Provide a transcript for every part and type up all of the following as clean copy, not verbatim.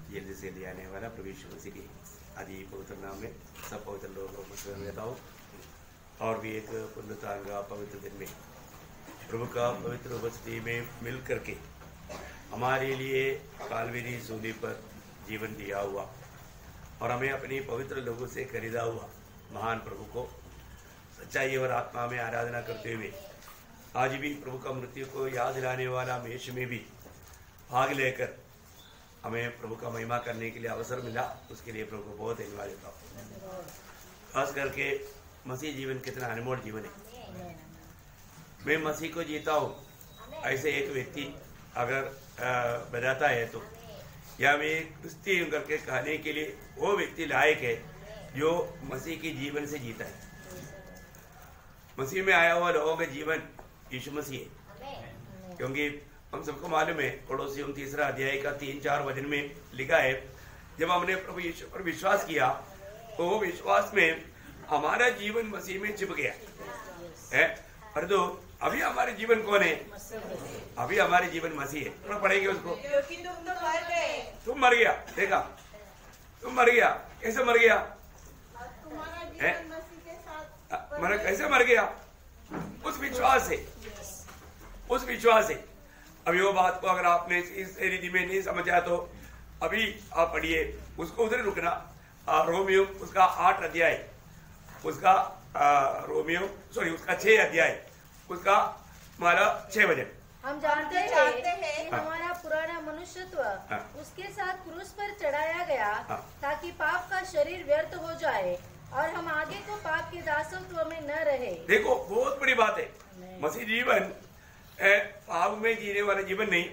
जल्दी से ले आने वाला प्रभु यीशु मसीह के आदि पवित्र नाम में सब पवित्र लोगों को देता हूँ। और भी एक पुण्यतांगा पवित्र दिन में प्रभु का पवित्र उपस्थिति में मिल करके हमारे लिए कालवरी सूली पर जीवन दिया हुआ और हमें अपनी पवित्र लोगों से खरीदा हुआ महान प्रभु को सच्चाई और आत्मा में आराधना करते हुए आज भी प्रभु का मृत्यु को याद दिलाने वाला मेष में भी भाग लेकर हमें प्रभु का महिमा करने के लिए अवसर मिला। उसके लिए प्रभु को बहुत धन्यवाद देता हूँ। खास करके मसीह जीवन कितना अनमोल जीवन है। मैं मसीह को जीता हूँ ऐसे एक व्यक्ति अगर बताता है तो या मैं क्रिस्ती हूँ करके कहने के लिए वो व्यक्ति लायक है जो मसीह के जीवन से जीता है। मसीह में आया हुआ लोगों का जीवन यीशु मसीह है, क्योंकि हम सबको मालूम है पड़ोसियों 3 अध्याय का 3-4 वचन में लिखा है जब हमने प्रभु यीशु पर विश्वास किया तो वो विश्वास में हमारा जीवन मसीह में छिप गया है। और तो अभी हमारे जीवन कौन है? अभी हमारे जीवन मसीह है। थोड़ा पढ़ेंगे उसको। क्योंकि तुम तो मर गए। तुम मर गया, देखा तुम मर गया। कैसे मर गया? तुम्हारा जीवन मसीह के साथ मर कैसे मर गया? उस विश्वास से, उस विश्वास से। अभी वो बात को अगर आपने इस रीति में नहीं समझा तो अभी आप पढ़िए उसको, उधर रुकना। रोमियो उसका 8 अध्याय, उसका उसका 6 अध्याय, उसका हमारा 6 वचन। हम जानते हैं कि हमारा पुराना मनुष्यत्व उसके साथ क्रूस पर चढ़ाया गया ताकि पाप का शरीर व्यर्थ हो जाए और हम आगे को पाप के दासत्व में न रहे। देखो बहुत बड़ी बात है। मसीह जीवन पाप में जीने वाला जीवन नहीं,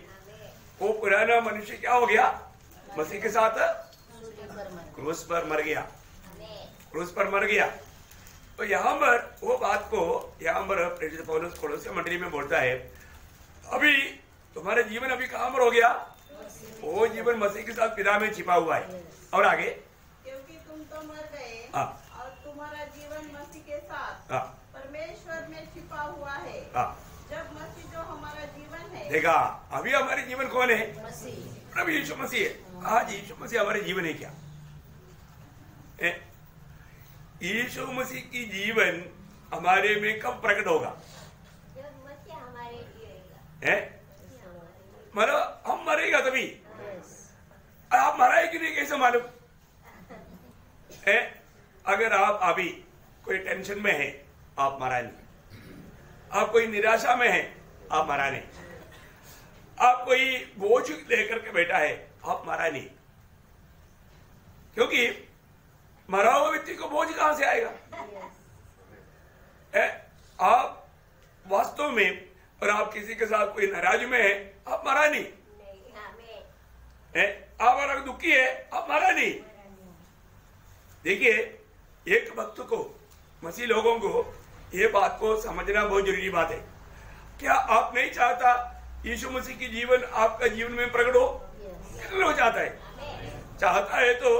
वो पुराना मनुष्य क्या हो गया? मसीह के साथ क्रूस पर मर गया, क्रूस पर मर गया। तो यहाँ पर वो बात को यहाँ पर प्रेरित पौलुस कोलोसे मंडली में बोलता है अभी तुम्हारा जीवन अभी कहाँ पर हो गया? वो जीवन मसीह के साथ पिता में छिपा हुआ है। और आगे क्योंकि तुम तो मर गए और तुम्हारा जीवन मसीह के साथ परमेश्वर में छिपा हुआ है। जब मसीह जो हमारा जीवन है। देखा अभी हमारे जीवन कौन है? मसीह, प्रभु यीशु मसीह है। आज यीशु मसीह हमारे जीवन है क्या? यीशु मसीह की जीवन हमारे में कब प्रकट होगा? जब मसीह हमारे जिएगा। मतलब हम मरेगा तभी। आप मरा है कि नहीं कैसे मालूम है? अगर आप अभी कोई टेंशन में है आप मरा नहीं, आप कोई निराशा में है आप मरा नहीं, आप कोई बोझ लेकर के बैठा है आप मरा नहीं, क्योंकि मरा हुआ व्यक्ति को बोझ कहां से आएगा? आप वास्तव में और आप किसी के साथ कोई नाराज में है आप मरा नहीं, आप अगर दुखी है आप मरा नहीं। देखिए एक भक्त को, मसीह लोगों को ये बात को समझना बहुत जरूरी बात है। क्या आप नहीं चाहता यीशु मसीह की जीवन आपका जीवन में प्रकट हो? कितना लोग चाहता है? चाहता है तो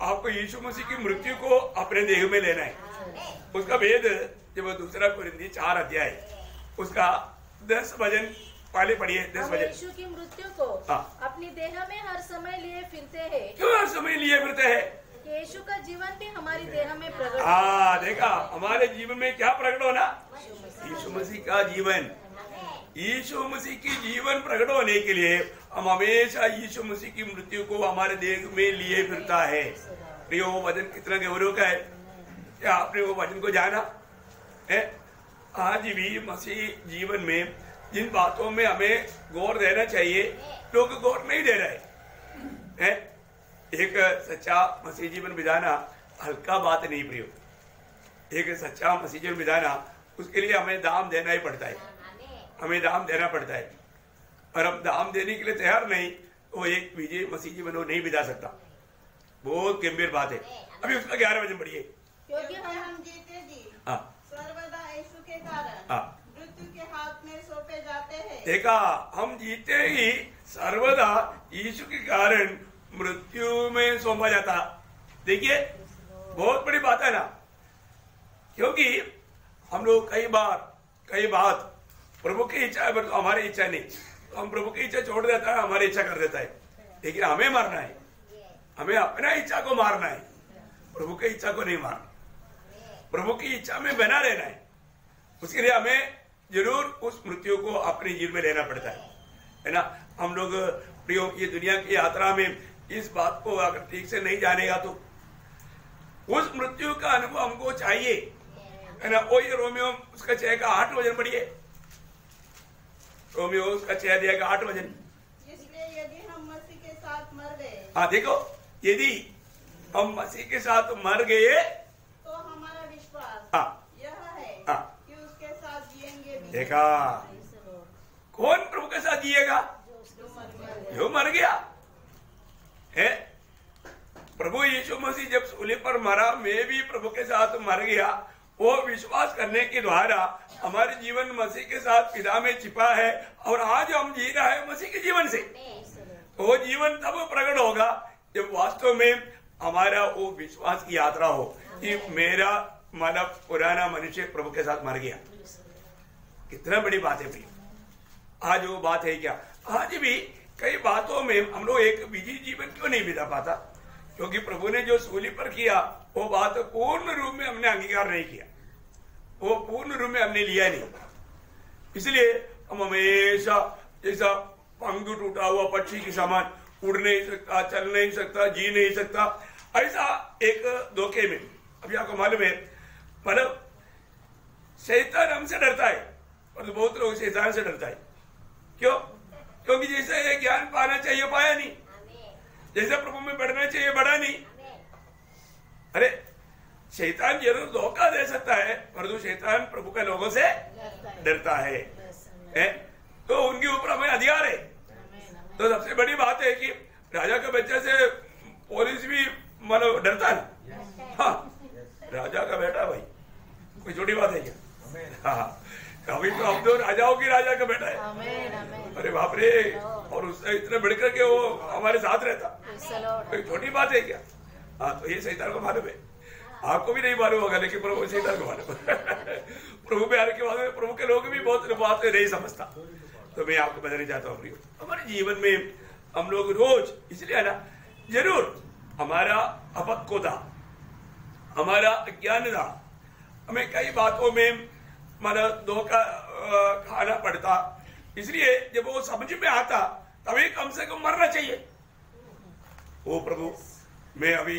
आपको यीशु मसीह की मृत्यु को अपने देह में लेना है। उसका भेद जब 2 कोरिन्थी 4 अध्याय उसका 10 वचन पहले पढ़िए। 10 वचन। यीशु की मृत्यु को अपनी देह में हर समय लिए फिरते हैं। क्यों हर समय लिए फिरते हैं? यीशु का जीवन भी हमारी देह में प्रकट। देखा हमारे जीवन में क्या प्रकट होना? यीशु मसीह का जीवन। यीशु मसीह की जीवन प्रकट होने के लिए हम हमेशा यीशु मसीह की मृत्यु को हमारे देह में लिए फिरता है। प्रियो वो वचन कितना गौरव का है। क्या आपने वो वचन को जाना है? आज भी मसीह जीवन में जिन बातों में हमें गौर देना चाहिए लोग गौर नहीं दे रहे हैं। एक सच्चा मसीह जीवन बिताना हल्का बात नहीं प्रियो। एक सच्चा मसीह जीवन बिताना उसके लिए हमें दाम देना ही पड़ता है, हमें दाम देना पड़ता है। और हम दाम देने के लिए तैयार नहीं तो एक विजय मसीह जीवन वो नहीं बिता सकता। बहुत गंभीर बात है। अभी उसका 11 वचन पढ़िए। क्योंकि हम जीते जी सर्वदा यीशु के कारण मृत्यु के हाथ में सौंपे जाते हैं। देखा हम जीते ही सर्वदा यीशु के कारण मृत्यु में सौंपा जाता। देखिए बहुत बड़ी बात है ना, क्योंकि हम लोग कई बात प्रभु की इच्छा है पर तो हमारी इच्छा नहीं, तो हम प्रभु की इच्छा छोड़ देता है, हमारी इच्छा कर देता है। लेकिन हमें मरना है, हमें अपना इच्छा को मारना है, प्रभु की इच्छा को नहीं मारना। प्रभु की इच्छा में बना रहना है। उसके लिए हमें जरूर उस मृत्यु को अपने जीवन में लेना पड़ता है ना। हम लोग प्रियो ये दुनिया की यात्रा में इस बात को अगर ठीक से नहीं जानेगा तो उस मृत्यु का अनुभव हमको चाहिए, है ना। वो ये रोमियो उसका 6 का 8 वचन पढ़िए। रोमियो उसका 6 अध्याय का 8 वचन। इसलिए यदि हम मसीह के साथ मर गए, हाँ देखो, यदि हम मसीह के साथ मर गए तो हमारा विश्वास हाँ यह है हाँ कि उसके साथ जिएंगे भी। देखा, कौन प्रभु के साथ जिएगा? जो मर गया है। प्रभु यीशु मसीह जब सूली पर मरा, मैं भी प्रभु के साथ मर गया। वो विश्वास करने के द्वारा हमारे जीवन मसीह के साथ पिता में छिपा है और आज हम जी रहा है मसीह के जीवन से। तो वो जीवन तब प्रकट होगा जब वास्तव में हमारा वो विश्वास की यात्रा हो कि मेरा मतलब पुराना मनुष्य प्रभु के साथ मर गया। कितना बड़ी बात है भाई। आज वो बात है क्या? आज भी कई बातों में हम लोग एक बिजी जीवन क्यों नहीं बिता पाता? क्योंकि प्रभु ने जो सूली पर किया वो बात पूर्ण रूप में हमने अंगीकार नहीं किया, वो पूर्ण रूप में हमने लिया नहीं। इसलिए हम हमेशा जैसा पंख टूटा हुआ पक्षी के समान उड़ नहीं सकता, चल नहीं सकता, जी नहीं सकता, ऐसा एक धोखे में। अभी आपको मालूम है, मतलब शैतान हमसे डरता है और बहुत लोग शैतान से डरता है। क्यों? क्योंकि जैसा ये ज्ञान पाना चाहिए पाया नहीं, जैसे प्रभु में बढ़ना चाहिए बढ़ा नहीं। अरे शैतान जरूर धोखा दे सकता है, परंतु शैतान प्रभु के लोगों से डरता है। तो उनके ऊपर हमें अधिकार है। तो सबसे बड़ी बात है कि राजा के बच्चे से पुलिस भी मतलब डरता है। हाँ, राजा का बेटा भाई कोई छोटी बात है क्या? हाँ, अभी तो अब तो राजाओं की राजा का बेटा है। अरे बाप रे, और उससे इतने बढ़कर के वो हमारे साथ रहता, कोई छोटी बात है क्या? हाँ, तो ये शैतान को मालूम है। आपको भी नहीं मालूम होगा, लेकिन प्रभु शैतान को मालूम है। प्रभु प्यार के बाद में प्रभु के लोग भी बहुत बात नहीं समझता। तो मैं आपको बताना चाहता हूँ प्रियो, हमारे जीवन में हम लोग रोज, इसलिए ना जरूर हमारा अपक्वता, हमारा अज्ञान था, हमें कई बातों में मतलब धोखा खाना पड़ता। इसलिए जब वो समझ में आता तभी कम से कम मरना चाहिए। वो प्रभु मैं अभी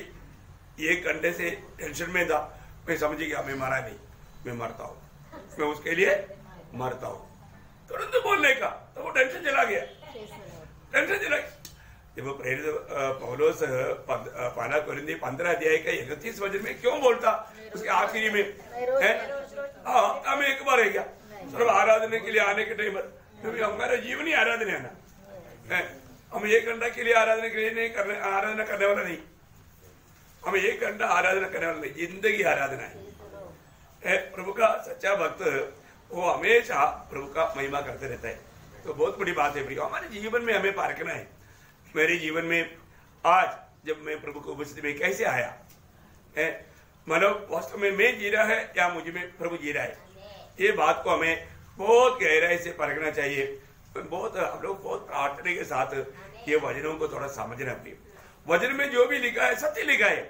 1 घंटे से टेंशन में था, मैं समझ गया मैं मरा नहीं, मैं मरता हूँ, मैं उसके लिए मरता हूँ। तुरंत बोलने का तो वो टेंशन चला गया, टेंशन चला गया। जब प्रेरित पौलुस पहला कोरिन्थी 15 अध्याय का 31 वचन में क्यों बोलता उसके आखिरी में है? हाँ, हफ्ता में 1 बार है क्या सिर्फ आराधना के लिए आने के टाइम पर? क्योंकि हमारा जीवन ही आराधना है ना। हम 1 घंटा के लिए आराधना के लिए नहीं करने, आराधना करने वाला नहीं। हम 1 घंटा आराधना करने वाला नहीं, जिंदगी आराधना है। प्रभु का सच्चा भक्त वो हमेशा प्रभु का महिमा करते रहता है। तो बहुत बड़ी बात है प्रिय, हमारे जीवन में हमें पारखना है। मेरे जीवन में आज जब मैं प्रभु को उपस्थिति में कैसे आया है, मतलब वास्तव में मैं जी रहा है या मुझ में प्रभु जी रहा है, ये बात को हमें बहुत गहराई से परखना चाहिए। बहुत हम लोग बहुत प्रार्थना के साथ ये वचनों को थोड़ा समझना चाहिए। वचन में जो भी लिखा है सत्य लिखा है,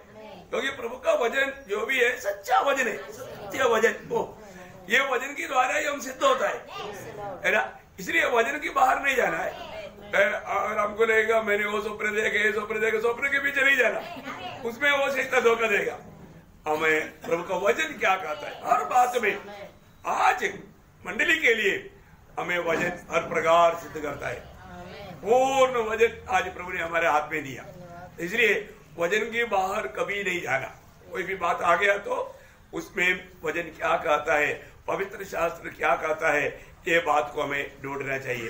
क्योंकि प्रभु का वचन जो भी है सच्चा वचन है, सत्य वचन। वो ये वचन के द्वारा ही हम सिद्ध होता है ना। इसलिए वचन की बाहर नहीं जाना है। अगर हमको लगेगा मैंने वो स्वप्न देखे, स्वप्न के पीछे नहीं जाना, उसमें वो शैतान धोखा देगा। हमें प्रभु का वचन क्या कहता है हर बात में। आज मंडली के लिए हमें वचन हर प्रकार सिद्ध करता है। पूर्ण वचन आज प्रभु ने हमारे हाथ में दिया, इसलिए वचन के बाहर कभी नहीं जाना। कोई भी बात आ गया तो उसमें वचन क्या कहता है, पवित्र शास्त्र क्या कहता है, ये बात को हमें ढूंढना चाहिए।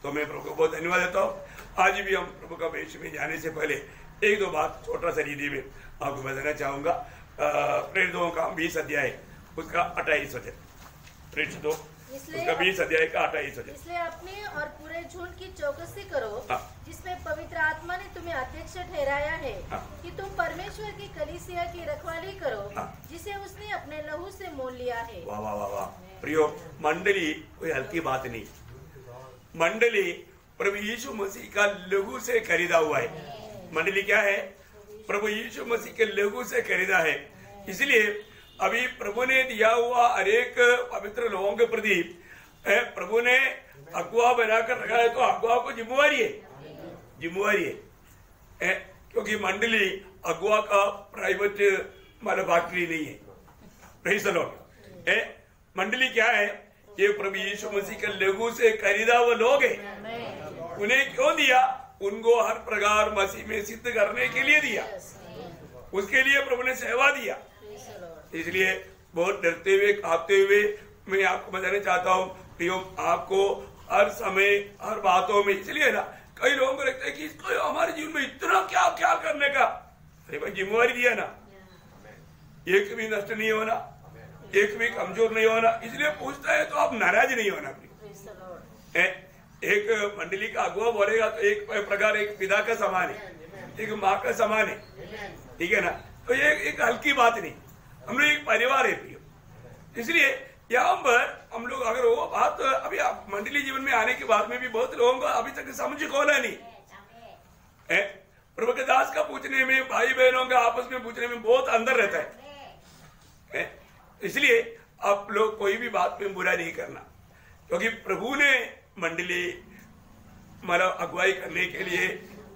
तो मैं प्रभु को बहुत धन्यवाद देता हूँ। आज भी हम प्रभु का वेश में जाने से पहले 1-2 बात छोटा सा रीति में आपको बताना चाहूंगा। प्रेरितों का 20 अध्याय उसका 28 वचन, प्रेरित उसका 20 अध्याय का 28 वचन। इसलिए अपने और पूरे झुंड की चौकसी करो, जिसमें पवित्र आत्मा ने तुम्हें अध्यक्ष ठहराया है, कि तुम परमेश्वर की कलीसिया की रखवाली करो, जिसे उसने अपने लहू से मोल लिया है। वाह वाह वाह वाह प्रियो, मंडली कोई हल्की बात नहीं। मंडली प्रभु यीशु मसीह का लहू से खरीदा हुआ है। मंडली क्या है? प्रभु यीशु मसीह के लहू से खरीदा है। इसलिए अभी प्रभु ने दिया हुआ अनेक पवित्र लोगों के प्रति प्रभु ने अगुआ बनाकर रखा है, तो अगुआ को जिम्मेवारी है, क्योंकि मंडली अगुआ का प्राइवेट फैक्ट्री नहीं है। Praise the Lord. मंडली क्या है? ये प्रभु यीशु मसीह के लहू से खरीदा वो लोग है। उन्हें क्यों दिया? उनको हर प्रकार मसीह में सिद्ध करने के लिए दिया, उसके लिए प्रभु ने सेवा दिया। इसलिए बहुत डरते हुए कांपते हुए मैं आपको बताना चाहता हूँ प्रियो, आपको हर समय हर बातों में, इसलिए ना कई लोगों को लगता है कि इसको हमारे जीवन में इतना क्या क्या करने का। अरे भाई जिम्मेवारी दिया ना, एक भी नष्ट नहीं होना, एक भी कमजोर नहीं होना। इसलिए पूछता है तो आप नाराज नहीं होना। एक मंडली का अगुआ बोलेगा तो एक प्रकार एक पिता का समान है, एक माँ का समान है, ठीक है ना। तो ये एक हल्की बात नहीं, हम लोग एक परिवार है प्रियो। इसलिए यहाँ पर हम लोग अगर वो बात अभी मंडली जीवन में आने के बाद में भी बहुत लोगों को अभी तक समझ को नहीं है। प्रभु के दास का पूछने में, भाई बहनों का आपस में पूछने में बहुत अंदर रहता है। इसलिए आप लोग कोई भी बात में बुरा नहीं करना, क्योंकि प्रभु ने मंडली मतलब अगुवाई करने के लिए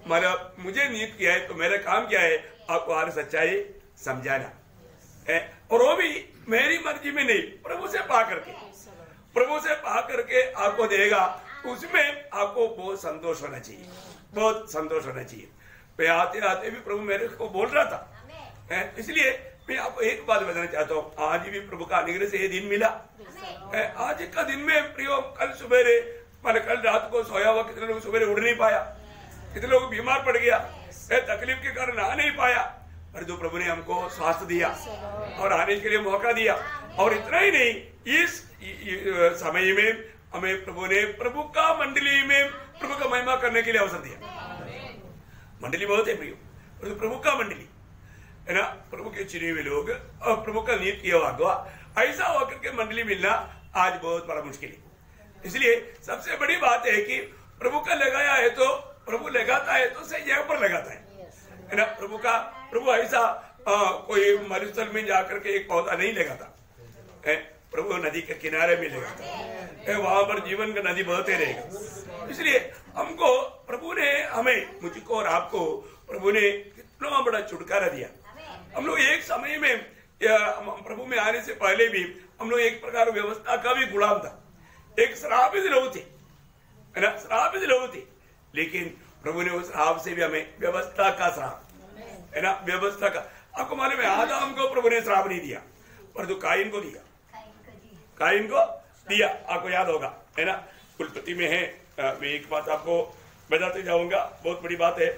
मतलब मुझे नियुक्त किया है। तो मेरा काम क्या है? आपको हर सच्चाई समझाना है, और वो भी मेरी मर्जी में नहीं, प्रभु से पा करके आपको देगा। उसमें आपको बहुत संतोष होना चाहिए, बहुत संतोष होना चाहिए। मैं आते आते भी प्रभु मेरे को बोल रहा था। इसलिए मैं आपको एक बात बताना चाहता हूँ, आज भी प्रभु का अनुग्रह से ये दिन मिला। आज का दिन में प्रियो, कल सुबह मतलब कल रात को सोया हुआ कितने लोग सुबह उड़ नहीं पाया, कितने लोग बीमार पड़ गया, तकलीफ के कारण आ नहीं पाया, पर जो प्रभु ने हमको स्वास्थ्य दिया और आने के लिए मौका दिया। और इतना ही नहीं, इस समय में हमें प्रभु ने प्रभु का मंडली में प्रभु का महिमा करने के लिए अवसर दिया। मंडली बहुत है प्रियो, प्रभु का मंडली है ना, प्रभु के चुने हुए लोग और प्रभु का नियुक्त किया हुआ, ऐसा होकर के मंडली मिलना आज बहुत बड़ा मुश्किल है। इसलिए सबसे बड़ी बात है कि प्रभु का लगाया है तो प्रभु लगाता है तो सही जगह पर लगाता है ना। प्रभु ऐसा कोई मरुस्थल में जाकर के एक पौधा नहीं लगाता है, प्रभु नदी के किनारे में लगाता है, वहां पर जीवन का नदी बहते रहेगा। इसलिए हमको प्रभु ने, हमें, मुझको और आपको प्रभु ने कितना बड़ा छुटकारा दिया। हम लोग एक समय में प्रभु में आने से पहले भी हम लोग एक प्रकार व्यवस्था का भी गुलाम था, एक श्रापित लोग थे, है ना, श्रापित लोग थे। लेकिन प्रभु ने उस श्राप से भी हमें व्यवस्था का श्राप, है ना, व्यवस्था का। आपको मालूम है आदम को प्रभु ने श्राप नहीं दिया, पर तो काइन को दिया, काइन को दिया, आपको याद होगा, है ना, कुलपति में है। मैं एक बात आपको बताते जाऊंगा, बहुत बड़ी बात है।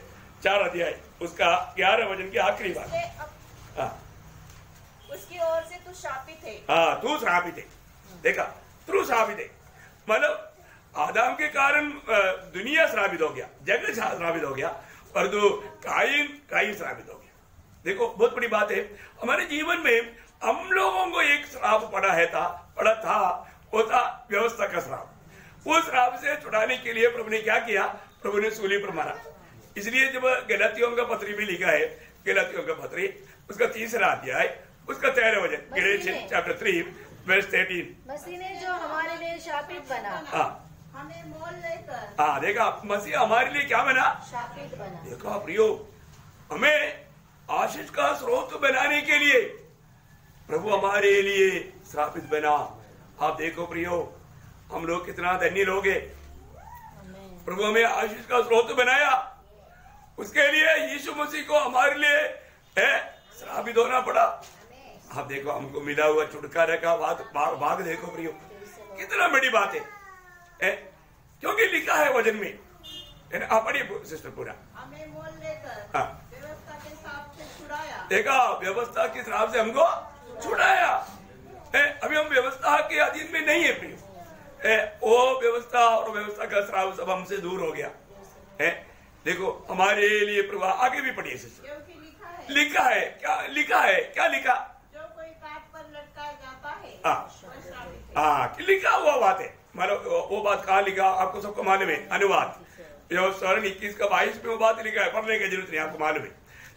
4 अध्याय उसका 11 वचन की आखिरी बात। उसकी ओर से तू शापित है। हाँ, तू श्रापित है। देखा, तू श्रापित है, मतलब आदम के कारण दुनिया श्रापित हो गया, जगत श्रापित हो गया, और जो काइन श्रापित हो गया। देखो बहुत बड़ी बात है। हमारे जीवन में हम लोगों को एक श्राप पड़ा था, वो था व्यवस्था का श्राप। उस श्राप से छुड़ाने के लिए प्रभु ने क्या किया? प्रभु ने सूली पर मारा। इसलिए जब गलातियों का पत्री भी लिखा है, गलातियों का पत्री उसका 3रा अध्याय उसका 13 वचन, गलातियन चैप्टर 3 वर्स 13, मसीह ने जो हमारे लिए शापित बना, हमें मोल लेकर, हाँ देखा, मसीह हमारे लिए क्या बना? शापित बना। देखा प्रियो, हमें आशीष का स्रोत बनाने के लिए प्रभु हमारे लिए श्रापित बना। आप देखो प्रियो, हम लोग कितना धन्य लोग हैं, प्रभु हमें आशीष का स्रोत बनाया। उसके लिए यीशु मसीह को हमारे लिए श्रापित होना पड़ा। आप देखो, हमको मिला हुआ छुटकारे का भाग देखो प्रियो, कितना बड़ी बात है, क्योंकि लिखा है वचन में। आप पढ़िए सिस्टर पूरा। हमें मोल लेकर व्यवस्था के श्राप से छुड़ाया। देखा, व्यवस्था के श्राप से हमको छुड़ाया। अभी हम व्यवस्था के अधीन में नहीं है प्रियो, वो व्यवस्था और व्यवस्था का श्राप सब हमसे दूर हो गया है। देखो हमारे लिए प्रभु, आगे भी पढ़िए सिस्टर। लिखा है क्या? लिखा है क्या? लिखा, जो कोई काट पर लटकाया जाता है, लिखा हुआ बात है। मतलब वो बात कहाँ लिखा आपको सबको मालूम है। अनुवाद 21 का 22 में वो बात लिखा है, पढ़ने की जरूरत नहीं, आपको मालूम है।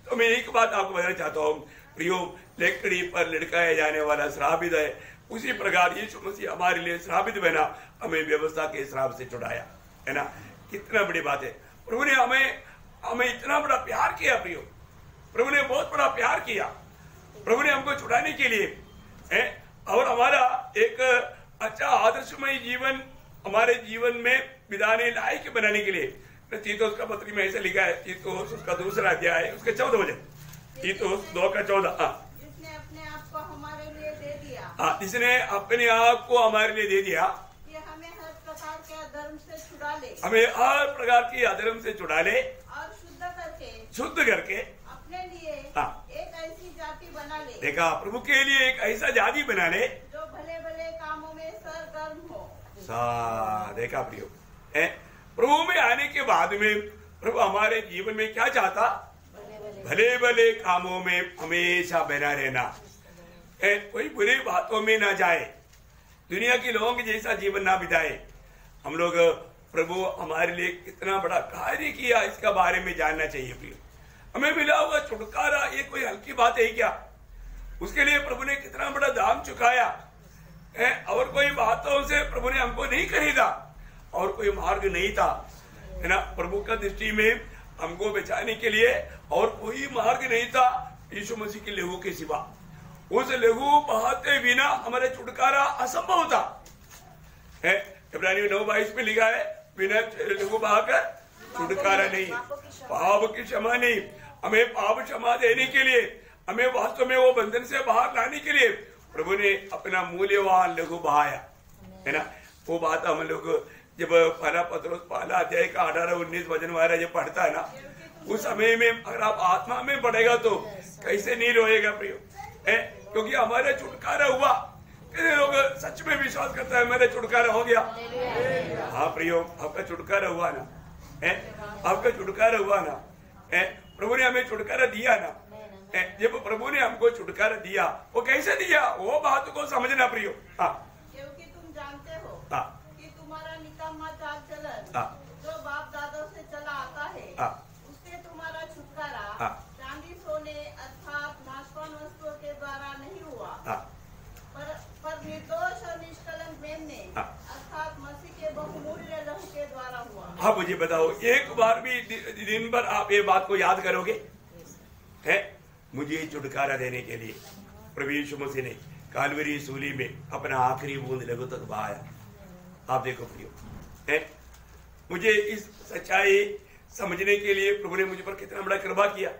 तो मैं एक बात आपको बताना चाहता हूँ प्रियो, लकड़ी पर लटकाया जाने वाला श्रापित है, उसी प्रकार यीशु मसीह हमारे लिए श्रापित बना, हमें व्यवस्था के श्राप से छुड़ाया, है ना। कितना बड़ी बात है। प्रभु ने हमें इतना बड़ा प्यार किया प्रियो, प्रभु ने बहुत बड़ा प्यार किया, प्रभु ने हमको छुड़ाने के लिए है, और हमारा एक अच्छा आदर्शमय जीवन हमारे जीवन में बिताने लायक बनाने के लिए। तीतुस का पत्री में ऐसे लिखा है, तीतुस उसका 2 अध्याय उसके 14 वचन, तीतुस 2:14। जिसने अपने आप को हमारे लिए दे दिया, जिसने अपने आप को हमारे लिए दे दिया कि हमें हर प्रकार के अधर्म से छुड़ा ले, हमें हर प्रकार की अधर्म से छुड़ा ले और शुद्ध करके अपने लिए एक ऐसी जाति बना ले। देखा, प्रभु के लिए एक ऐसा जाति बना ले जो भले भले कामों में सरगर्म हो। देखा प्रियो, प्रभु में आने के बाद में प्रभु हमारे जीवन में क्या चाहता, भले भले कामों में हमेशा बना रहना, कोई बुरी बातों में ना जाए, दुनिया के लोगों के जैसा जीवन ना बिताए। हम लोग प्रभु हमारे लिए कितना बड़ा कार्य किया इसका बारे में जानना चाहिए प्रियो। हमें मिला हुआ छुटकारा ये कोई हल्की बात है क्या? उसके लिए प्रभु ने कितना बड़ा दाम चुकाया है, और कोई बातों से प्रभु ने हमको नहीं खरीदा, और कोई मार्ग नहीं था, है ना। प्रभु का दृष्टि में हमको बचाने के लिए और कोई मार्ग नहीं था यीशु मसीह के लहू के सिवा। उस लहू बहाते बिना हमारे छुटकारा असंभव था, है। इब्रानियों 9:22 में लिखा है, बिना लहू बहाकर छुटकारा नहीं, पाप की क्षमा नहीं। हमें पाप क्षमा देने के लिए, हमें वास्तव में वो बंधन से बाहर लाने के लिए प्रभु ने अपना मूल्यवान लहू बहाया, है ना। वो बात हम लोग जब पहला पत्रोस 1 अध्याय का 18-19 वचन वाला जब पढ़ता है ना, उस समय में अगर आप आत्मा में पढ़ेगा तो कैसे नहीं रोएगा प्रियो, क्योंकि हमारे छुटकारा हुआ। कितने लोग सच में विश्वास करता है मेरा छुटकारा हो गया? हाँ प्रियो, आपका छुटकारा हुआ ना, आपका छुटकारा हुआ ना, प्रभु ने हमें छुटकारा दिया ना। जब प्रभु ने हमको छुटकारा दिया, वो कैसे दिया, वो बात को समझना प्रियो। क्योंकि तुम जानते हो कि तुम्हारा निकम्मा चाल चलन जो बाप दादों से चला आता है, उससे तुम्हारा छुटकारा चांदी सोने अर्थात नाशवान वस्तुओं के द्वारा नहीं हुआ, पर निर्दोष और निष्कलंक मेमने अर्थात मसीह के बहुमूल्य लहू के द्वारा हुआ। हाँ, मुझे बताओ, एक बार भी दिन भर आप ये बात को याद करोगे? है, मुझे छुटकारा देने के लिए प्रभु यीशु मसीह ने कालवरी सूली में अपना आखिरी बूंद लहू तक बहाया। आप देखो प्रियो, है, मुझे इस सच्चाई समझने के लिए प्रभु ने मुझ पर कितना बड़ा कृपा किया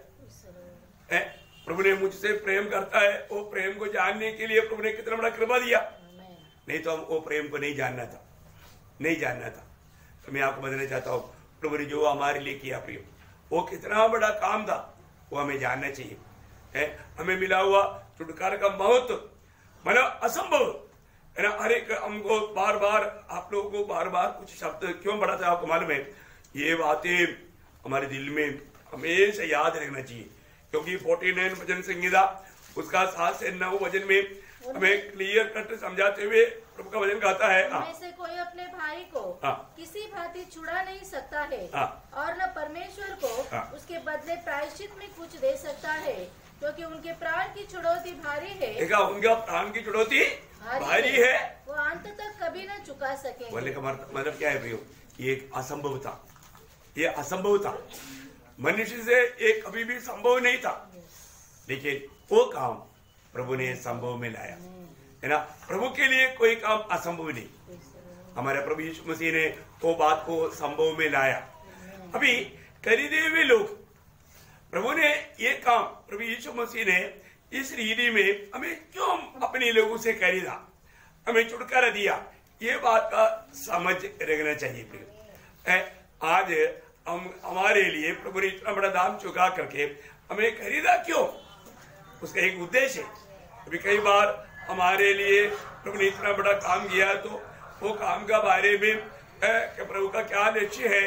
है। प्रभु ने मुझसे प्रेम करता है, वो प्रेम को जानने के लिए प्रभु ने कितना बड़ा कृपा दिया। नहीं तो हम वो प्रेम को नहीं जानना था, नहीं जानना था। तो मैं आपको बताना चाहता हूँ, प्रभु ने जो हमारे लिए किया प्रियो, वो कितना बड़ा काम था, वो हमें जानना चाहिए, है। हमें मिला हुआ छुटकारा का महत्व मतलब असंभव, है ना। हर एक हमको बार बार, आप लोगों को बार बार कुछ शब्द क्यों बढ़ाते हैं आपको मालूम है? ये बातें हमारे दिल में हमेशा याद रखना चाहिए, क्योंकि 49 वचन संहिता उसका 7 से 9 वचन में हमें क्लियर कट समझाते हुए प्रभु का वचन कहता है, उनमें से कोई अपने भाई को किसी भांति छुड़ा नहीं सकता है, और न परमेश्वर को उसके बदले प्रायश्चित में कुछ दे सकता है, क्योंकि उनके प्राण की छुड़ौती भारी है। देखा, उनका प्राण की छुड़ौती भारी है, वो अंत तक कभी न चुका सके। बोलने का मतलब क्या है प्रियो? ये एक असंभव था, ये असंभव था, मनुष्य से ये कभी भी संभव नहीं था, लेकिन वो काम प्रभु ने संभव में लाया, है ना। प्रभु के लिए कोई काम असंभव नहीं। हमारे प्रभु यीशु मसीह ने वो बात को संभव में लाया। अभी खरीदे हुए लोग, प्रभु ने ये काम, प्रभु यीशु मसीह ने इस रीति में हमें क्यों अपने लोगों से खरीदा, हमें छुटकारा दिया, ये बात का समझ रखना चाहिए प्रियो। आज हम हमारे लिए प्रभु ने इतना बड़ा दाम चुका करके हमें खरीदा क्यों? उसका एक उद्देश्य है। अभी कई बार हमारे लिए प्रभु ने इतना बड़ा काम किया, तो वो काम का बारे में कि प्रभु का क्या लक्ष्य है,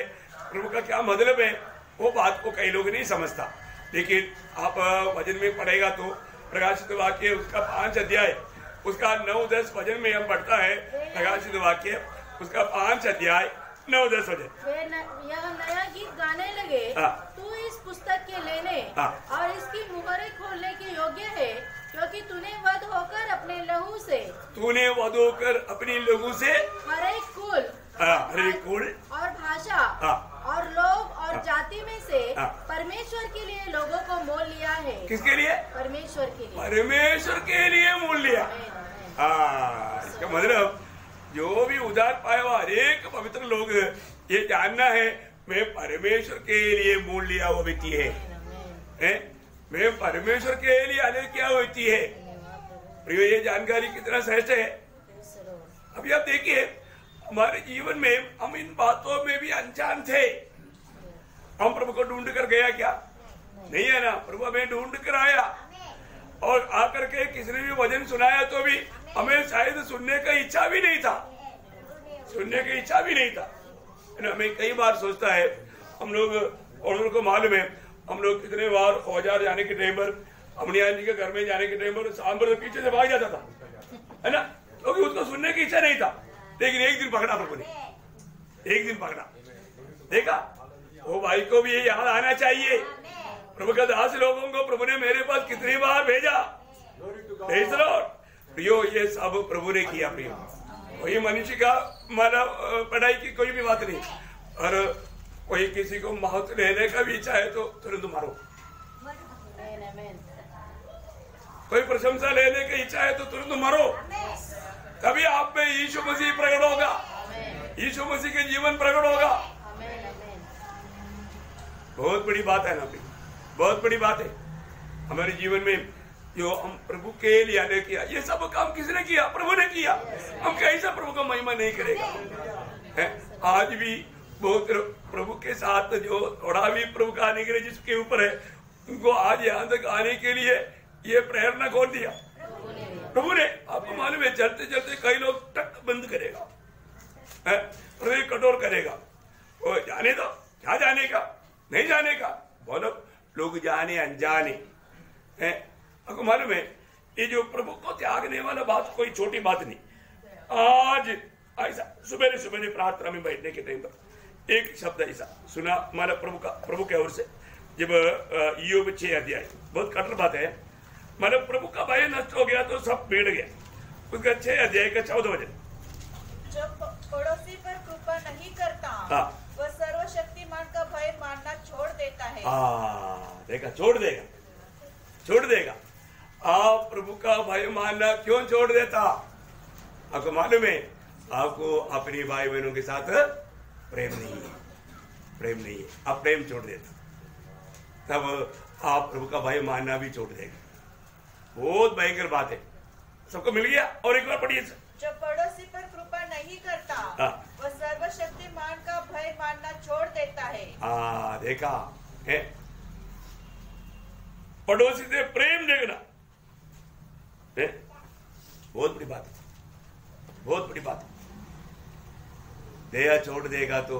प्रभु का क्या मतलब है, वो बात को कई लोग नहीं समझता। लेकिन आप वचन में पढ़ेगा तो प्रकाशित वाक्य उसका 5 अध्याय उसका 9-10 वचन में हम पढ़ता है। प्रकाशित वाक्य उसका 5 अध्याय 9-10 वचन। यह नया गीत गाने लगे, तू इस पुस्तक के लेने और तूने वादा कर अपनी लोगों से हर एक कुल और भाषा और लोग और जाति में से परमेश्वर के लिए लोगों को मोल लिया है। किसके लिए? परमेश्वर के लिए। परमेश्वर के लिए मोल लिया। इसका मतलब जो भी उद्धार पाया हुआ हरेक पवित्र लोग ये जानना है मैं परमेश्वर के लिए मोल लिया हुआ व्यक्ति है, मैं परमेश्वर के लिए अलग किया हुआ व्यक्ति है। प्रिय, ये जानकारी कितना श्रेष्ठ है। अभी आप देखिए हमारे जीवन में हम इन बातों में भी अनजान थे। हम प्रभु को ढूंढ कर गया क्या? नहीं है ना। प्रभु हमें ढूंढ कर आया और आकर के किसी ने भी वचन सुनाया तो भी हमें शायद सुनने का इच्छा भी नहीं था, हमें कई बार सोचता है हम लोग, और उनको मालूम है हम लोग कितने बार औजार जाने के टाइम पर, अमनिया जी के घर में जाने के टाइम पर शाम पर पीछे से भाग जाता था, है ना, क्योंकि उसको सुनने की इच्छा नहीं था। लेकिन एक दिन पकड़ा प्रभु ने, एक दिन पकड़ा, देखा वो भाई को भी ये याद आना चाहिए प्रभु का दास लोगों को प्रभु ने मेरे पास कितनी बार भेजा। प्रियो, ये सब प्रभु ने किया। प्रियो, कोई मनुष्य का मानव पढ़ाई की कोई भी बात नहीं, और कोई किसी को मौत लेने का भी इच्छा है तो तुरंत मारो, कोई प्रशंसा लेने की इच्छा है तो तुरंत मरो, तभी आप में यीशु मसीह प्रकट होगा, यीशु मसीह के जीवन प्रकट होगा। बहुत बड़ी बात है ना, बहुत बड़ी बात है हमारे जीवन में जो हम प्रभु के लिए आने किया। ये सब काम किसने किया? प्रभु ने किया। हम कैसा प्रभु का महिमा नहीं करेगा? है? आज भी बहुत प्रभु के साथ जो थोड़ा भी प्रभु का आने के लिए जिसके ऊपर है, उनको आज यहाँ तक आने के लिए ये प्रेरणा कौन दिया? प्रभु ने। आपको मालूम है चलते चलते कई लोग टक बंद करेगा, हृदय कठोर करेगा, वो जाने दो, क्या जाने का, नहीं जाने का, बोलो लोग जाने अनजाने हैं। आपको मालूम है ये जो प्रभु को त्यागने वाला बात कोई छोटी बात नहीं। आज ऐसा सुबह सुबह प्रार्थना में बैठने के टाइम पर एक शब्द ऐसा सुना हमारा प्रभु के ओर से, जब ईयोब 6 अध्याय, बहुत कठोर बात है, मतलब प्रभु का भय नष्ट हो गया तो सब बिगड़ गया। उसका 6 अध्याय का 14 वचन, जब पड़ोसी पर कृपा नहीं करता वह सर्वशक्तिमान का भय मानना छोड़ देता है। देखा, छोड़ देगा। आप प्रभु का भय मानना क्यों छोड़ देता? आपको मालूम है आपको अपने भाई बहनों के साथ प्रेम नहीं है, आप प्रेम छोड़ देता, तब आप प्रभु का भय मानना भी छोड़ देगा। बहुत भयंकर बात है। सबको मिल गया? और एक बार पढ़िए। जब पड़ोसी पर कृपा नहीं करता वह सर्वशक्तिमान का भय मानना छोड़ देता है। देखा है, पड़ोसी से प्रेम देखना है, बहुत बड़ी बात है, बहुत बड़ी बात है। दया छोड़ देगा तो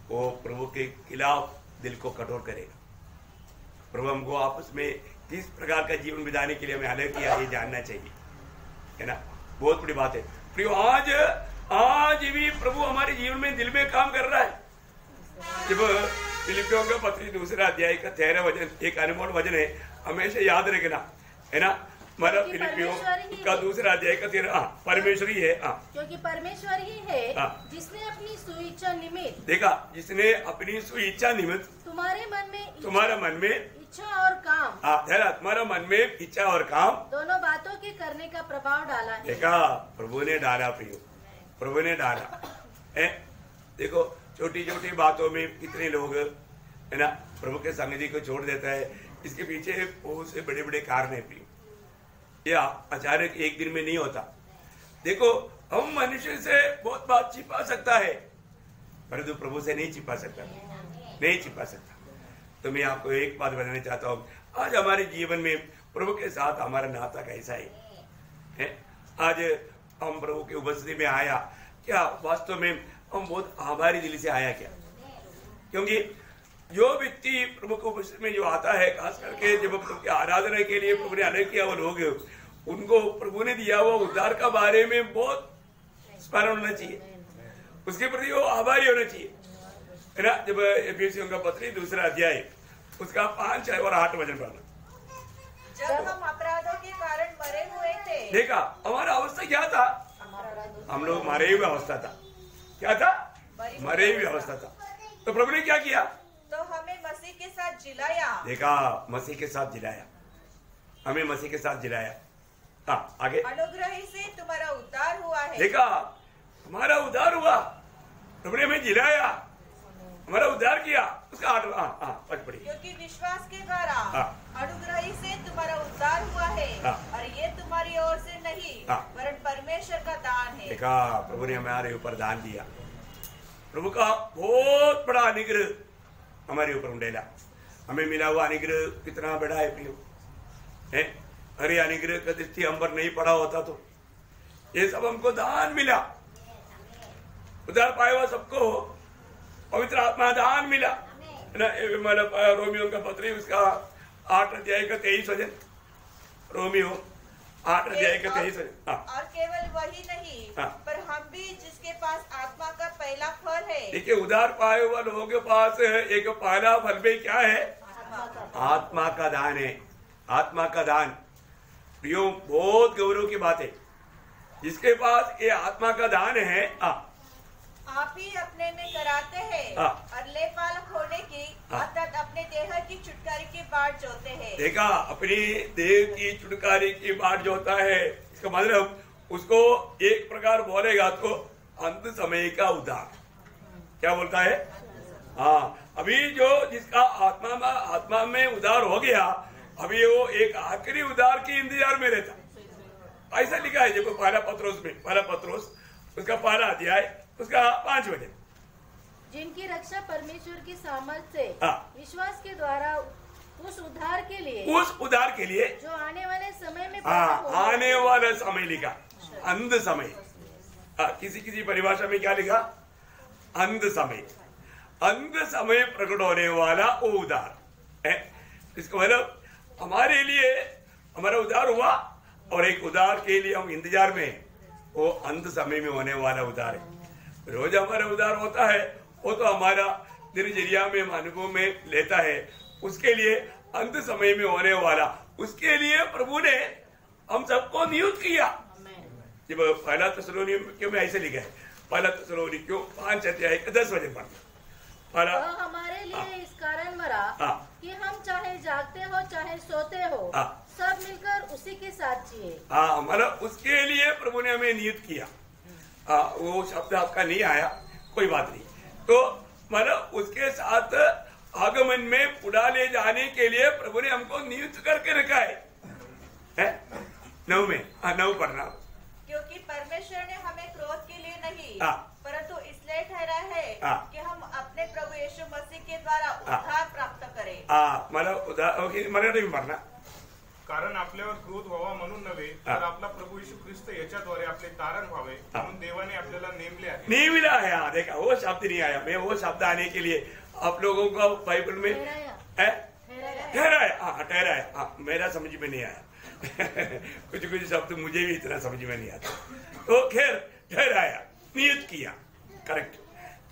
वो प्रभु के खिलाफ दिल को कठोर करेगा। प्रभु हमको आपस में किस प्रकार का जीवन बिताने के लिए हमें अलग किया, ये जानना चाहिए, है ना। बहुत बड़ी बात है। प्रियो, आज भी प्रभु हमारे जीवन में दिल में काम कर रहा है। जब फिलिपियों का पत्री 2 अध्याय का 13 वचन, एक अनमोल वचन है, हमेशा याद रखना, है ना। मतलब फिलिपियों का 2 अध्याय का 13, परमेश्वर ही है, क्योंकि परमेश्वर ही है जिसने अपनी सुइच्छा निमित्त, देखा, जिसने अपनी सुइच्छा निमित्त तुम्हारे मन में इच्छा और काम, तुम्हारा मन में इच्छा और काम दोनों बातों के करने का प्रभाव डाला है। देखा, प्रभु ने डाला। प्रियो, प्रभु ने डाला है। देखो, छोटी छोटी बातों में कितने लोग, है ना, प्रभु के संगति को छोड़ देता है। इसके पीछे बहुत से बड़े बड़े कारण है। प्रियो, या अचानक एक दिन में नहीं होता। देखो, हम मनुष्य से बहुत बात छिपा सकता है, परंतु प्रभु से नहीं छिपा सकता। तो मैं आपको एक बात बताना चाहता हूँ, आज हमारे जीवन में प्रभु के साथ हमारा नाता कैसा है? आज हम प्रभु की उपस्थिति में आया क्या? वास्तव में हम बहुत आभारी दिल से आया क्या? क्योंकि जो व्यक्ति प्रभु की उपस्थिति में जो आता है, खास करके जब प्रभु की आराधना के लिए प्रभु ने अलग किया वो लोग, उनको प्रभु ने दिया हुआ उद्धार का बारे में बहुत स्मरण होना चाहिए, उसके प्रति वो आभारी होना चाहिए, है ना। जब एफिसियों का पत्री 2 अध्याय उसका 5 और 8 वचन पढ़ना। जब हम अपराधों के कारण मरे हुए थे। देखा हमारा अवस्था क्या था, हम लोग मरे हुए अवस्था था। क्या था? मरे हुए अवस्था था। तो प्रभु ने क्या किया? तो हमें मसीह के साथ जिलाया। देखा, मसीह के साथ जिलाया, हमें मसीह के साथ जिलाया। हाँ आगे। अनुग्रह ही से तुम्हारा उद्धार हुआ है। देखा, हमारा उद्धार हुआ, प्रभु ने हमें जिलाया, हमारा उद्धार किया। उसका 8 पढ़िए। क्योंकि विश्वास के द्वारा अनुग्रह ही से तुम्हारा उद्धार हुआ है, और ये तुम्हारी ओर से नहीं वरन परमेश्वर का दान है। देखा, प्रभु ने हमारे ऊपर दान दिया। प्रभु का बहुत बड़ा अनुग्रह हमारे ऊपर उंडेला। हमें मिला हुआ अनुग्रह कितना बड़ा है प्रियो, है? अरे अनुग्रह का दृष्टि हम पर नहीं पड़ा होता तो ये सब हमको दान मिला। उद्धार पाया हुआ सबको पवित्र आत्मा दान मिला ना। मतलब रोमियो का पत्र उसका 8 अध्याय का 23 वचन, रोमियो 8 अध्याय का 23 वचन। और केवल वही नहीं पर हम भी जिसके पास आत्मा का पहला फल है। देखिए, उद्धार पाए हुआ लोगों के पास एक पहला फल भी क्या है? आत्मा का दान है। आत्मा का दान प्रियो बहुत गौरव की बात है। जिसके पास ये आत्मा का दान है, आप ही अपने में कराते हैं और ले पालक होने की अर्थात अपने देह की छुटकारे की बाट जोते हैं। देखा, अपनी देह की छुटकारे की बाट जोता है। इसका मतलब उसको एक प्रकार बोलेगा तो अंत समय का उद्धार। क्या बोलता है? हाँ, अभी जो जिसका आत्मा में उद्धार हो गया, अभी वो एक आखिरी उद्धार के इंतजार में रहता। ऐसा लिखा है जब पहला पत्रोस में, पहला पत्रोस उसका पहला अध्याय उसका 5 वचन। जिनकी रक्षा परमेश्वर की सामर्थ्य से विश्वास के द्वारा उस उद्धार के लिए जो आने वाले समय में आने वाला समय लिखा, अंत समय। किसी परिभाषा में क्या लिखा? अंत समय। अंत समय प्रकट होने वाला वो उद्धार है। इसका मतलब हमारे लिए हमारा उद्धार हुआ और एक उद्धार के लिए हम इंतजार में, वो अंत समय में होने वाला उद्धार है। रोज हमारा उद्धार होता है, वो तो हमारा दिनचर्या में अनुभव में लेता है। उसके लिए अंत समय में होने वाला, उसके लिए प्रभु ने हम सबको नियुक्त किया। जब पहला थिस्सलुनीकियों में ऐसे लिखा है, पहला थिस्सलुनीकियों 5 अध्याय 10 वचन पढ़ना। हमारे लिए इस कारण मरा कि हम चाहे जागते हो चाहे सोते हो सब मिलकर उसी के साथ जिए। मतलब उसके लिए प्रभु ने हमें नियुक्त किया। वो शब्द आपका नहीं आया, कोई बात नहीं। तो मतलब उसके साथ आगमन में उड़ा ले जाने के लिए प्रभु ने हमको नियुक्त करके रखा है? 9 में 9 पढ़ना। क्योंकि परमेश्वर ने हमें क्रोध के लिए नहीं परंतु इसलिए ठहरा है कि हम अपने प्रभु यीशु मसीह के द्वारा उद्धार प्राप्त करें। मतलब मराठी में पढ़ना। कारण आपल्यावर क्रोध व्हावा म्हणून नव्हे तर आपला प्रभु यीशु ख्रिस्त याच्याद्वारे आपले तारण व्हावे म्हणून देवाने आपल्याला नेमले आहे। नेमिला है, देखा वो शब्द नहीं आया। मैं वो शब्द आने के लिए आप लोगों को बाइबल में ठहरा है। मेरा समझ में नहीं आया। कुछ शब्द मुझे भी इतना समझ में नहीं आता। तो खैर ठहराया, नियुक्त किया, करेक्ट।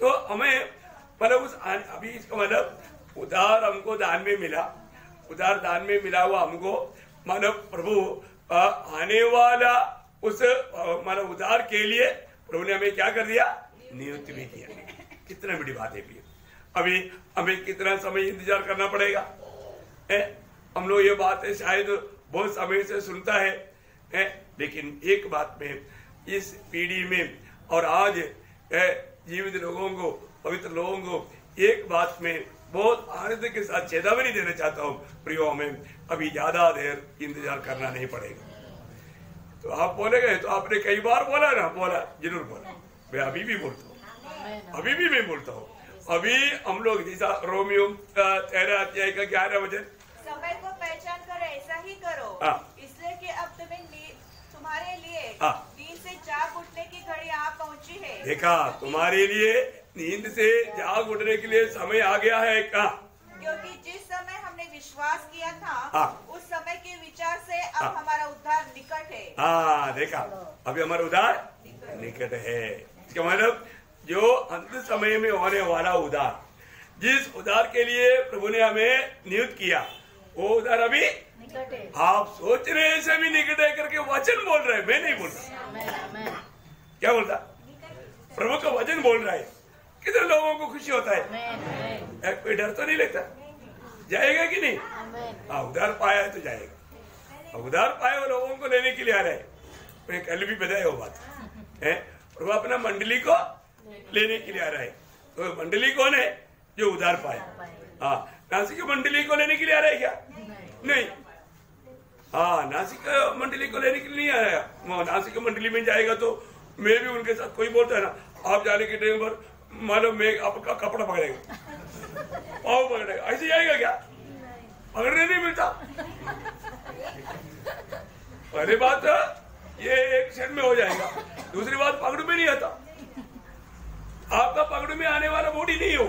तो हमें मतलब उस अभी इसका मतलब उद्धार हमको दान में मिला। उद्धार दान में मिला हुआ हमको मानव प्रभु आने वाला उस मानव उद्धार के लिए प्रभु ने हमें क्या कर दिया? नियुक्त भी किया। कितना बड़ी बात है भैया। अभी हमें कितना समय इंतजार करना पड़ेगा? हम लोग ये बात है शायद बहुत समय से सुनता है, लेकिन एक बात में इस पीढ़ी में और आज जीवित लोगों को, पवित्र लोगों को एक बात में बहुत आनंद के साथ चेतावनी देना चाहता हूँ, प्रियो हमें अभी ज्यादा देर इंतजार करना नहीं पड़ेगा। तो आप बोले गए तो आपने कई बार बोला ना, बोला जरूर बोला। मैं अभी भी बोलता हूँ, अभी भी मैं बोलता हूँ। अभी हम लोग जैसा रोमियो 13 अध्याय का 11 वचन, समय को पहचान कर ऐसा ही करो इसलिए कि अब तुम्हारे लिए नींद से जाग उठने की घड़ी आ पहुंची है। देखा, तुम्हारे लिए नींद से जाग उठने के लिए समय आ गया है का? क्योंकि जिस समय हमने विश्वास किया था उस समय के विचार से अब हमारा उद्धार निकट है। देखा, अभी हमारा उद्धार निकट है। इसका मतलब जो अंत समय में होने वाला उद्धार, जिस उद्धार के लिए प्रभु ने हमें नियुक्त किया, वो उद्धार अभी आप सोचने से भी निकट है करके वचन बोल रहे हैं, मैं नहीं बोल रहा। क्या बोलता? प्रभु का वचन बोल रहा है। कितने लोगों को खुशी होता है? कोई डर तो नहीं लगता? जाएगा कि नहीं? हाँ, उधार पाया है तो जाएगा। उधार पाए हुए लोगों को लेने के लिए आ रहे हैं। मैं कल भी बताया वो बात है। प्रभु अपना मंडली को लेने के लिए आ रहा है। तो मंडली कौन है? जो उधार पाए। हाँ, नासिक मंडली को लेने के लिए आ रहा है क्या? नहीं। हाँ, नासिक मंडली को लेने के लिए नहीं आया। नासिक मंडली में जाएगा तो मैं भी उनके साथ, कोई बोलता है ना, आप जाने के टाइम पर मालूम मैं आपका कपड़ा पकड़ेगा, पाव पकड़ेगा, ऐसे जाएगा क्या? पकड़ने नहीं मिलता। पहली बात ये एक क्षण में हो जाएगा। दूसरी बात, पकड़ में नहीं आता। आपका पकड़ में आने वाला बॉडी नहीं हो,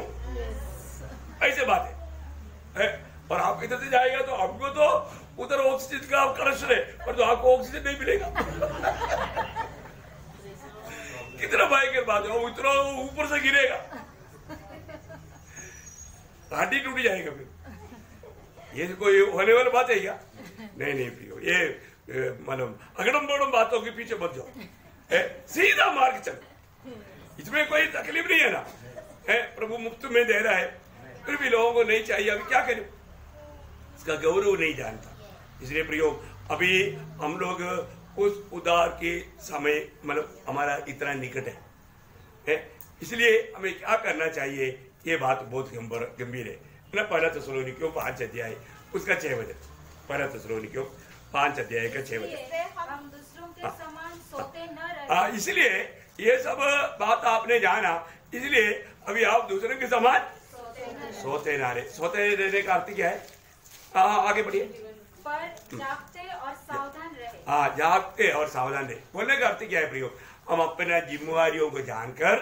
ऐसे बात है। और आप इधर से जाएगा तो आपको तो उधर ऑक्सीजन का क्रश है, पर तो आपको ऑक्सीजन नहीं मिलेगा। कितना भयंकर बात है। उतना ऊपर से गिरेगा, हड्डी टूट जाएगा। फिर ये कोई होने वाली बात है क्या? नहीं नहीं प्रियो, ये मतलब अगड़म बगड़म बातों के पीछे मत जाओ। सीधा मार्ग चलो, इसमें कोई तकलीफ नहीं है ना। प्रभु मुफ्त में दे रहा है, फिर भी लोगों को नहीं चाहिए। अभी क्या करें? इसका गौरव नहीं जानता। इसलिए प्रियो, अभी हम लोग उस उधार के समय मतलब हमारा इतना निकट है, इसलिए हमें क्या करना चाहिए? ये बात बहुत गंभीर है ना। पहला थिस्सलुनीकियों 5 अध्याय उसका 6 वचन। पहला थिस्सलुनीकियों 5 अध्याय का 6 वचन। हम दूसरों के समान सोते न रहे। इसलिए ये सब बात आपने जाना, इसलिए अभी आप दूसरों के समान सोते ना रहे। सोते रहने का अर्थ क्या है? आगे बढ़िए। पर जागते और सावधान रहे। हाँ, जागते और सावधान रहे। बोलने का अर्थ क्या है प्रियो? हम अपना जिम्मेवारियों को जानकर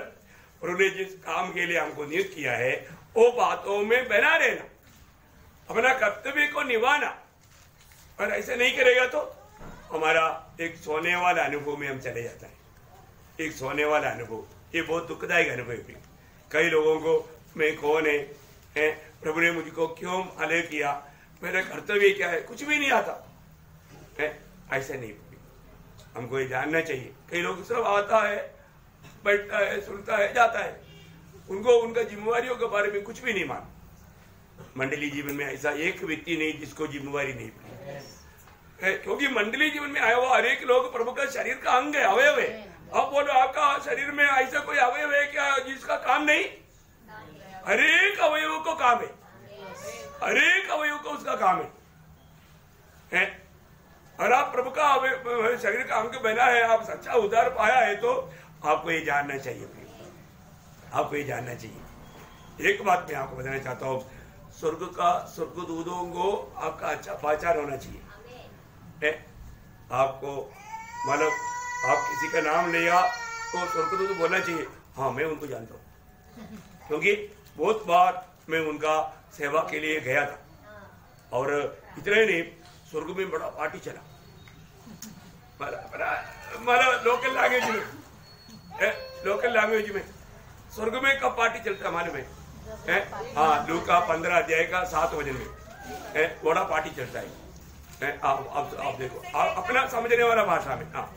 और उन्हें जिस काम के लिए हमको नियुक्त किया है वो बातों में बना रहना, अपना कर्तव्य को निभाना। और ऐसे नहीं करेगा तो हमारा एक सोने वाला अनुभव में हम चले जाता है। एक सोने वाला अनुभव, ये बहुत दुखदायक अनुभव है। कई लोगों को मैं कौन है, प्रभु ने मुझको क्यों अलग किया, मेरा कर्तव्य क्या है, कुछ भी नहीं आता है। ऐसा नहीं, हमको ये जानना चाहिए। कई लोग सिर्फ आता है, बैठता है, सुनता है, जाता है, उनको उनका जिम्मेवारियों के बारे में कुछ भी नहीं मालूम। मंडली जीवन में ऐसा एक व्यक्ति नहीं जिसको जिम्मेवारी नहीं पड़ी, क्योंकि मंडली जीवन में आया हुआ हर एक लोग प्रभु का शरीर का अंग है, अवयव है। अब बोलो, आपका शरीर में ऐसा कोई अवयव है क्या जिसका काम नहीं? हर एक अवयव को काम है, हर एक अवयव को उसका काम है। और आप प्रभु का शरीर का अंग बना है, आप सच्चा उद्धार पाया है, तो आपको ये जानना चाहिए। आपको ये जानना चाहिए। एक बात मैं आपको बताना चाहता हूँ, स्वर्गदूतों को आपका अच्छा पहचान होना चाहिए। आपको मतलब आप किसी का नाम लिया तो स्वर्गदूत बोलना चाहिए, हाँ मैं उनको जानता हूँ, क्योंकि बहुत बार मैं उनका सेवा के लिए गया था। और इतना ही नहीं, स्वर्ग में बड़ा पार्टी चला, लोकल लैंग्वेज में, लोकल लैंग्वेज में स्वर्ग में कब पार्टी चलता है मालूम है? हाँ, लूका 15 अध्याय का 7 वचन में बड़ा पार्टी चलता है। आप देखो, अपना समझने वाला भाषा में। हाँ,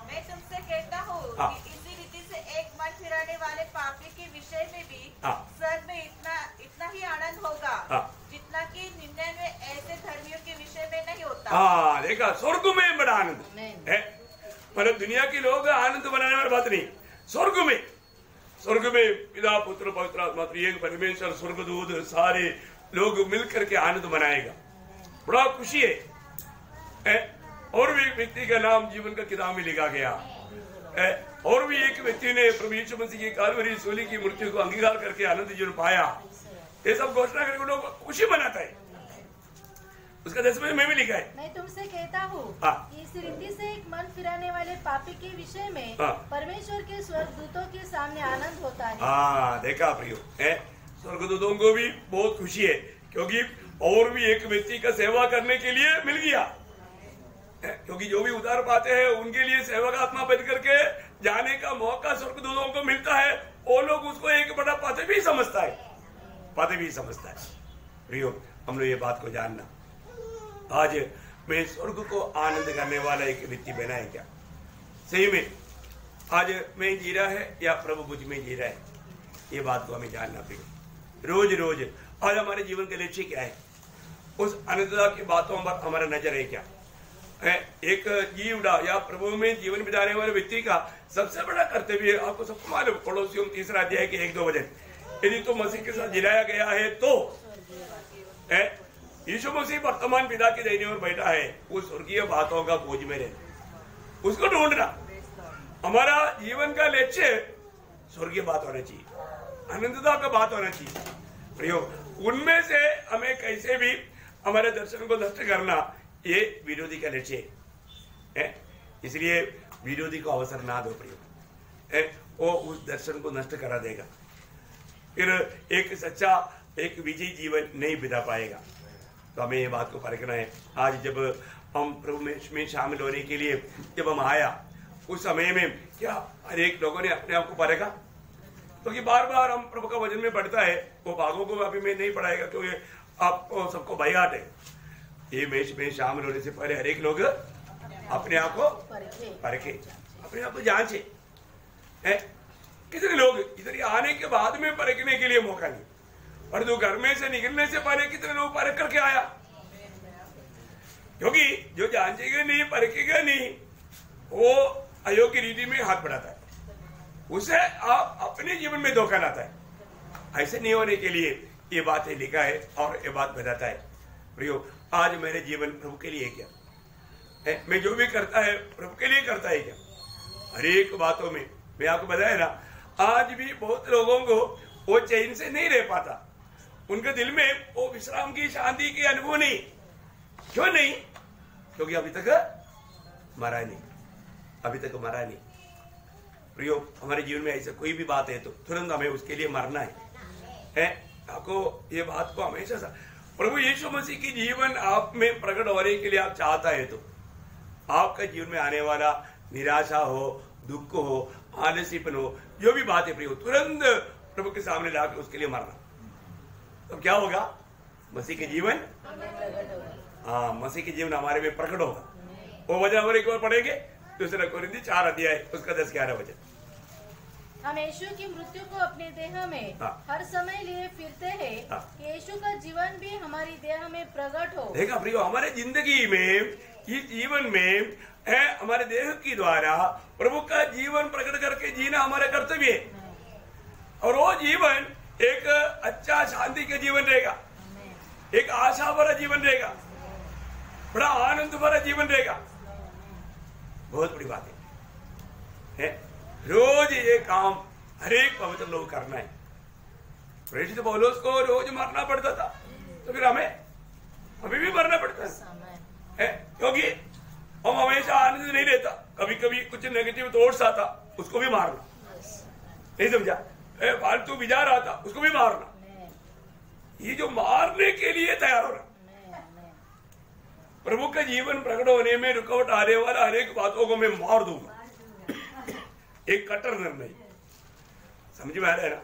मैं तुमसे कहता हूँ कि इसी रीति से एक मन फिराने वाले पापी के विषय में भी स्वर्ग में इतना ही आनंद होगा जितना कि 99 ऐसे धर्मियों के विषय में नहीं होता। हाँ, देखा, स्वर्ग में बड़ा आनंद है। मतलब दुनिया के लोग आनंद बनाने वाली बात नहीं, स्वर्ग में पिता पुत्र पवित्र आत्मा एक परमेश्वर स्वर्गदूत सारे लोग मिलकर के आनंद मनाएगा, बड़ा खुशी है। और भी एक व्यक्ति का नाम जीवन का किताब में लिखा गया, और भी एक व्यक्ति ने प्रभु यीशु मसीह की कालवरी सूली की मृत्यु को अंगीकार करके आनंद जीवन पाया। ये सब घोषणा करके लोग खुशी मनाता है। उसका 10वें में भी लिखा है, मैं तुमसे कहता हूँ इस रीति से एक मन फिराने वाले पापी के विषय में परमेश्वर के स्वर्गदूतों के सामने आनंद होता है। हाँ, देखा प्रियो, स्वर्गदूतों को भी बहुत खुशी है, क्योंकि और भी एक व्यक्ति का सेवा करने के लिए मिल गया। क्योंकि जो भी उधार पाते हैं उनके लिए सेवक आत्मा बन करके जाने का मौका स्वर्गदूतों को मिलता है। वो लोग उसको एक बड़ा पदवी समझता है। प्रियो, हम लोग ये बात को जानना। आज मैं स्वर्ग को आनंद करने वाला एक व्यक्ति बना है क्या? सही में आज मैं जी रहा है या प्रभु मुझ में जी रहा है, ये बात को हमें जानना पड़ेगा। रोज रोज आज हमारे जीवन का लक्ष्य क्या है, उस अनंतता की बातों पर हमारा नजर है क्या? एक जीवड़ा या प्रभु में जीवन बिताने वाले व्यक्ति का सबसे बड़ा कर्तव्य आपको सबको मालूम, कोलोसियों 3 अध्याय के 1-2 वचन, यदि तो मसीह के साथ जिलाया गया है तो यीशु मसीह वर्तमान पिता के दाहिने ओर बैठा है, उस स्वर्गीय बातों का खोज में रहना, उसको ढूंढना। हमारा जीवन का लक्ष्य स्वर्गीय बात होना चाहिए, अनंतता का बात होना चाहिए। प्रयोग उनमें से हमें कैसे भी हमारे दर्शन को नष्ट करना, ये विरोधी का लक्ष्य है। इसलिए विरोधी को अवसर ना दो प्रयोग, वो उस दर्शन को नष्ट करा देगा, फिर एक सच्चा एक विजयी जीवन नहीं बिता पाएगा। तो हमें ये बात को परखना है। आज जब हम प्रभु में शामिल होने के लिए जब हम आया, उस समय में क्या हर एक लोगों ने अपने आप को परखा? क्योंकि बार बार हम प्रभु का वचन में बढ़ता है, वो भागों को अभी मैं नहीं पढ़ाएगा क्योंकि आपको सबको भयाट है। ये मैच में शामिल होने से पहले हर एक लोग अपने आप को परखे, अपने आप को जांचे। कितने लोग इधर आने के बाद में परखने के लिए मौका नहीं, और जो घर में से निकलने से पहले कितने लोग परख करके आया? क्योंकि जो जांचेगा नहीं, परखेगा नहीं, वो अयोग्य रीति में हाथ बढ़ाता है, उसे आप अपने जीवन में धोखा लाता है। ऐसे नहीं होने के लिए ये बातें लिखा है और ये बात बताता है। प्रियो, आज मेरे जीवन प्रभु के लिए क्या है? मैं जो भी करता है प्रभु के लिए करता है क्या? हर एक बातों में मैं आपको बताया ना, आज भी बहुत लोगों को वो चैन से नहीं रह पाता, उनके दिल में वो विश्राम की शांति की अनुभव नहीं। क्यों नहीं? क्योंकि अभी तक मरा नहीं, अभी तक मरा नहीं। प्रियो, हमारे जीवन में ऐसा कोई भी बात है तो तुरंत हमें उसके लिए मरना है। आपको ये बात को हमेशा सा प्रभु यीशु मसीह की जीवन आप में प्रकट होने के लिए आप चाहता है तो आपका जीवन में आने वाला निराशा हो, दुख हो, आलसीपन हो, जो भी बात है प्रियो, तुरंत प्रभु के सामने लाकर उसके लिए मरना। तो क्या होगा? मसीह के जीवन, हाँ, मसीह के जीवन हमारे में प्रकट होगा। वो वचन हमारे एक बार पढ़ेंगे, दूसरा कोरिन्थी 4 अध्याय उसका 10-11 वचन। हम यीशु की मृत्यु को अपने देह में हर समय लिए फिरते हैं कि यीशु का जीवन भी हमारी देह में प्रकट हो। देखा प्रियो, हमारे जिंदगी में, इस जीवन में हमारे देह की द्वारा प्रभु का जीवन प्रकट करके जीना हमारा कर्तव्य है। और वो जीवन एक अच्छा शांति का जीवन रहेगा, एक आशा भरा जीवन रहेगा, बड़ा आनंद भरा जीवन रहेगा। बहुत बड़ी बात है। रोज ये काम हर एक पवित्र लोग करना है। प्रेषित पौलुस को रोज मरना पड़ता था, तो फिर हमें भी मरना पड़ता है, क्योंकि हम हमेशा आनंद नहीं रहता, कभी कभी कुछ नेगेटिव थॉट्स आता, उसको भी मारना, नहीं समझा? फालतू विचार आता, उसको भी मारना। ये जो मारने के लिए तैयार होना, प्रभु का जीवन प्रकट होने में रुकावट आने वाला हर एक बातों को मैं मार दूंगा। एक कट्टर निर्णय, समझ में आ रहा है ना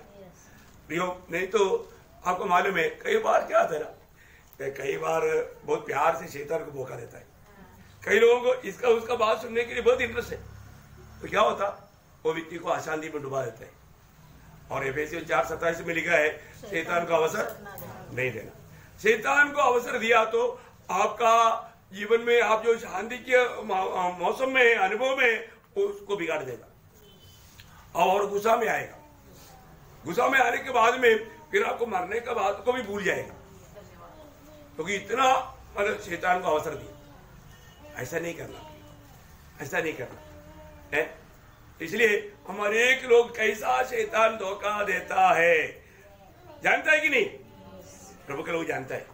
प्रियो? नहीं तो आपको मालूम है कई बार क्या होता है ना, कई बार बहुत प्यार से शैतान को धोखा देता है। कई लोगों को इसका उसका बात सुनने के लिए बहुत इंटरेस्ट है, तो क्या होता, वो व्यक्ति को अशांति में डुबा देता है। और एफेसियों 4:27 में लिखा है, शैतान को अवसर नहीं देना। शैतान को अवसर दिया तो आपका जीवन में आप जो शांति के मौसम में, अनुभव में, उसको बिगाड़ देगा और गुस्सा में आएगा। गुस्सा में आने के बाद में फिर आपको मरने का बात को भी भूल जाएगा, क्योंकि इतना मतलब शैतान को अवसर दिया। ऐसा नहीं करना, ऐसा नहीं करना है। इसलिए हमारे एक लोग कैसा शैतान धोखा देता है, जानता है कि नहीं? प्रभु के लोग जानता है,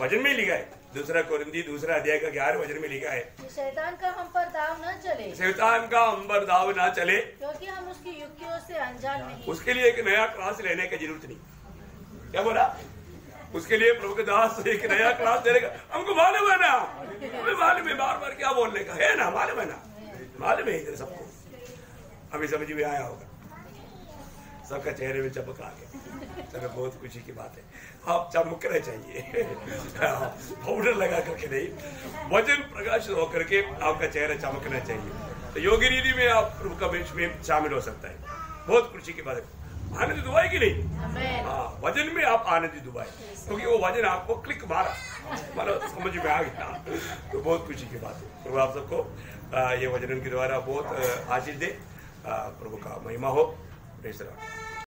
वचन में लिखा है, 2 कोरिन्थी 2 अध्याय का 11 वचन में लिखा है, शैतान का हम पर दाव न चले, शैतान का हम पर दाव ना चले, क्योंकि हम उसकी युक्तियों से अनजान नहीं। उसके लिए एक नया क्लास लेने की जरूरत नहीं। क्या बोला? उसके लिए प्रभु के दास एक नया क्लास देने का, हमको मालूम है ना, हमें मालूम है, बार बार क्या बोलने का है ना, मालूम है ना, मालूम है इधर सबको। अभी समझ में आया होगा, सबका चेहरे में चमक आ गया। चलो बहुत खुशी की बात है। आप चमकना चाहिए, पाउडर लगा करके नहीं, वचन प्रकाशित होकर के आपका चेहरा चमकना चाहिए। तो योग्य रीति में आप प्रभु का बेंच में शामिल हो सकता है। बहुत खुशी की बात है। आनंद दुआई की नहीं, हाँ, वजन में आप आनंद दुआई, क्योंकि वो वजन आपको क्लिक मारा, मतलब समझ में आ गया। तो बहुत खुशी की बात है। प्रभु आप सबको ये वजन के द्वारा बहुत आशीष दे। प्रभु का महिमा हो। Praise the Lord.